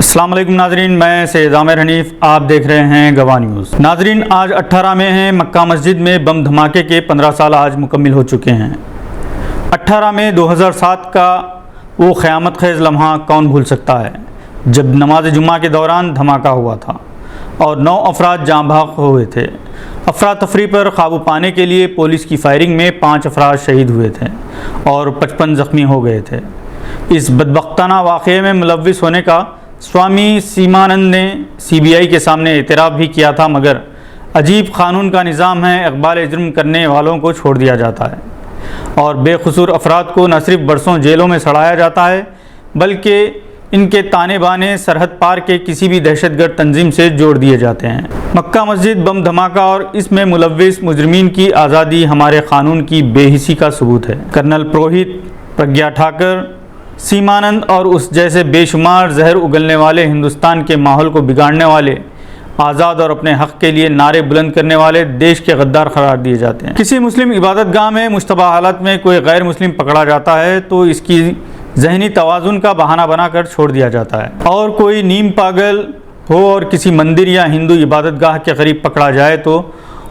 السلام علیکم ناظرین، میں سید عامر حنیف، آپ دیکھ رہے ہیں گواہ نیوز۔ ناظرین، آج 18 مئی ہے۔ مکہ مسجد میں بم دھماکے کے 15 سال آج مکمل ہو چکے ہیں۔ 18 مئی 2007 کا وہ قیامت خیز لمحہ کون بھول سکتا ہے جب نماز جمعہ کے دوران دھماکہ ہوا تھا اور 9 افراد جاں بحق ہوئے تھے۔ افراتفری پر قابو پانے کے لیے پولیس کی فائرنگ میں 5 افراد شہید ہوئے تھے اور 55 زخمی ہو گئے تھے۔ اس بدبختانہ واقعے میں ملوث ہونے کا سوامی سیمانند نے CBI کے سامنے اعتراف بھی کیا تھا، مگر عجیب قانون کا نظام ہے، اقبال جرم کرنے والوں کو چھوڑ دیا جاتا ہے اور بے قصور افراد کو نہ صرف برسوں جیلوں میں سڑایا جاتا ہے بلکہ ان کے تانے بانے سرحد پار کے کسی بھی دہشت گرد تنظیم سے جوڑ دیے جاتے ہیں۔ مکہ مسجد بم دھماکہ اور اس میں ملوث مجرمین کی آزادی ہمارے قانون کی بے حسی کا ثبوت ہے۔ کرنل پروہت، پرگیا ٹھاکر، سیمانند اور اس جیسے بے شمار زہر اگلنے والے ہندوستان کے ماحول کو بگاڑنے والے، آزاد اور اپنے حق کے لیے نعرے بلند کرنے والے دیش کے غدار قرار دیے جاتے ہیں۔ کسی مسلم عبادت گاہ میں مشتبہ حالت میں کوئی غیر مسلم پکڑا جاتا ہے تو اس کی ذہنی توازن کا بہانہ بنا کر چھوڑ دیا جاتا ہے، اور کوئی نیم پاگل ہو اور کسی مندر یا ہندو عبادت گاہ کے قریب پکڑا جائے تو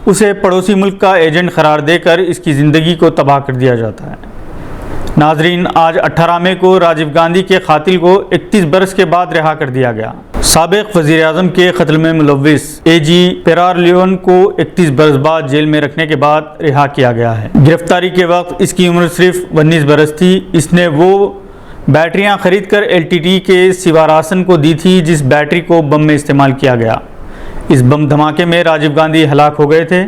اسے پڑوسی ملک کا ایجنٹ قرار دے کر اس کی زندگی کو تباہ کر دیا جاتا ہے۔ ناظرین، آج 18 مئی کو راجیو گاندھی کے قاتل کو 31 برس کے بعد رہا کر دیا گیا۔ سابق وزیر اعظم کے قتل میں ملوث AG پیرار لیون کو 31 برس بعد جیل میں رکھنے کے بعد رہا کیا گیا ہے۔ گرفتاری کے وقت اس کی عمر صرف 19 برس تھی۔ اس نے وہ بیٹریاں خرید کر LTT کے سیواراسن کو دی تھی جس بیٹری کو بم میں استعمال کیا گیا۔ اس بم دھماکے میں راجیو گاندھی ہلاک ہو گئے تھے۔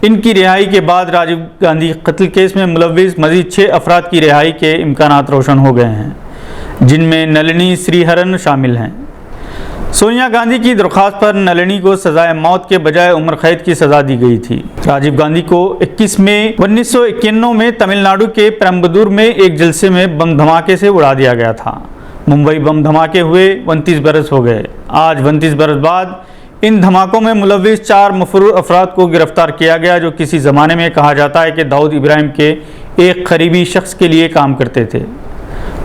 ان کی رہائی کے بعد راجیو گاندھی قتل کیس میں ملوث مزید 6 افراد کی رہائی کے امکانات روشن ہو گئے ہیں، جن میں نلنی سری ہرن شامل ہیں۔ سونیا گاندھی کی درخواست پر نلنی کو سزائے موت کے بجائے عمر قید کی سزا دی گئی تھی۔ راجیو گاندھی کو 21 مئی 1991 میں تمل ناڈو کے پرمبدور میں ایک جلسے میں بم دھماکے سے اڑا دیا گیا تھا۔ ممبئی بم دھماکے ہوئے 29 برس ہو گئے۔ آج 29 برس بعد ان دھماکوں میں ملوث 4 مفرور افراد کو گرفتار کیا گیا جو کسی زمانے میں کہا جاتا ہے کہ داؤد ابراہیم کے ایک قریبی شخص کے لیے کام کرتے تھے۔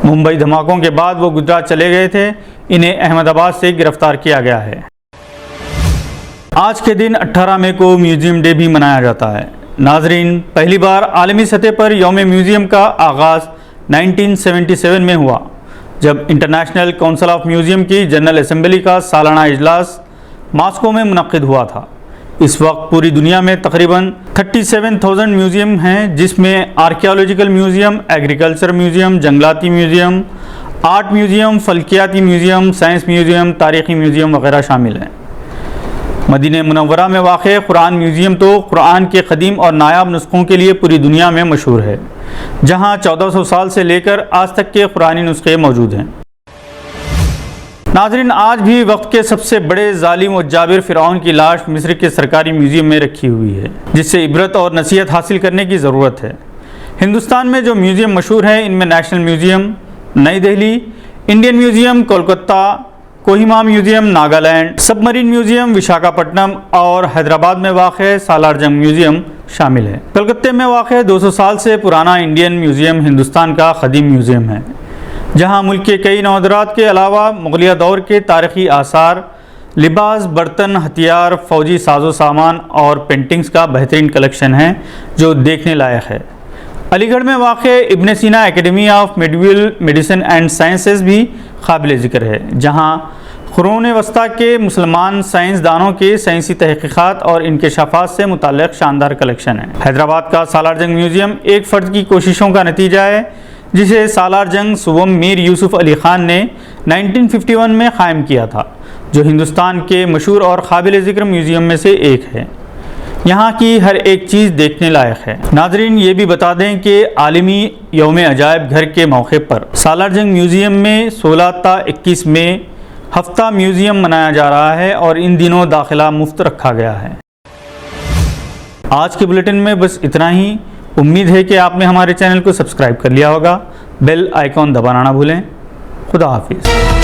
ممبئی دھماکوں کے بعد وہ گجرات چلے گئے تھے۔ انہیں احمد آباد سے گرفتار کیا گیا ہے۔ آج کے دن 18 مئی کو میوزیم ڈے بھی منایا جاتا ہے۔ ناظرین، پہلی بار عالمی سطح پر یوم میوزیم کا آغاز 1977 میں ہوا جب انٹرنیشنل کونسل آف میوزیم کی جنرل اسمبلی کا سالانہ اجلاس ماسکو میں منعقد ہوا تھا۔ اس وقت پوری دنیا میں تقریباً 37,000 میوزیم ہیں، جس میں آرکیالوجیکل میوزیم، ایگریکلچر میوزیم، جنگلاتی میوزیم، آرٹ میوزیم، فلکیاتی میوزیم، سائنس میوزیم، تاریخی میوزیم وغیرہ شامل ہیں۔ مدینہ منورہ میں واقع قرآن میوزیم تو قرآن کے قدیم اور نایاب نسخوں کے لیے پوری دنیا میں مشہور ہے، جہاں 1400 سال سے لے کر آج تک کے قرآنی نسخے موجود ہیں۔ ناظرین، آج بھی وقت کے سب سے بڑے ظالم و جابر فرعون کی لاش مصر کے سرکاری میوزیم میں رکھی ہوئی ہے، جس سے عبرت اور نصیحت حاصل کرنے کی ضرورت ہے۔ ہندوستان میں جو میوزیم مشہور ہیں ان میں نیشنل میوزیم نئی Delhi, Indian museum Kolkata, Kohima museum Nagaland, submarine museum Visakhapatnam اور حیدرآباد میں واقع سالار جنگ میوزیم شامل ہے۔ کلکتہ میں واقع 200 سال سے پرانا انڈین میوزیم ہندوستان کا قدیم میوزیم ہے، جہاں ملک کے کئی نوادرات کے علاوہ مغلیہ دور کے تاریخی آثار، لباس، برتن، ہتھیار، فوجی ساز و سامان اور پینٹنگز کا بہترین کلیکشن ہے جو دیکھنے لائق ہے۔ علی گڑھ میں واقع Ibn Sina academy of medieval medicine and sciences بھی قابل ذکر ہے، جہاں قرون وسطیٰ کے مسلمان سائنسدانوں کے سائنسی تحقیقات اور انکشافات سے متعلق شاندار کلیکشن ہے۔ حیدرآباد کا سالار جنگ میوزیم ایک فرد کی کوششوں کا نتیجہ ہے، جسے سالار جنگ صوبم میر یوسف علی خان نے 1951 میں قائم کیا تھا، جو ہندوستان کے مشہور اور قابل ذکر میوزیم میں سے ایک ہے۔ یہاں کی ہر ایک چیز دیکھنے لائق ہے۔ ناظرین، یہ بھی بتا دیں کہ عالمی یوم عجائب گھر کے موقع پر سالار جنگ میوزیم میں 16 تا 21 مئی ہفتہ میوزیم منایا جا رہا ہے اور ان دنوں داخلہ مفت رکھا گیا ہے۔ آج کے بلیٹن میں بس اتنا ہی۔ امید ہے کہ آپ نے ہمارے چینل کو سبسکرائب کر لیا ہوگا۔ بیل آئیکن دبانا نہ بھولیں۔ خدا حافظ۔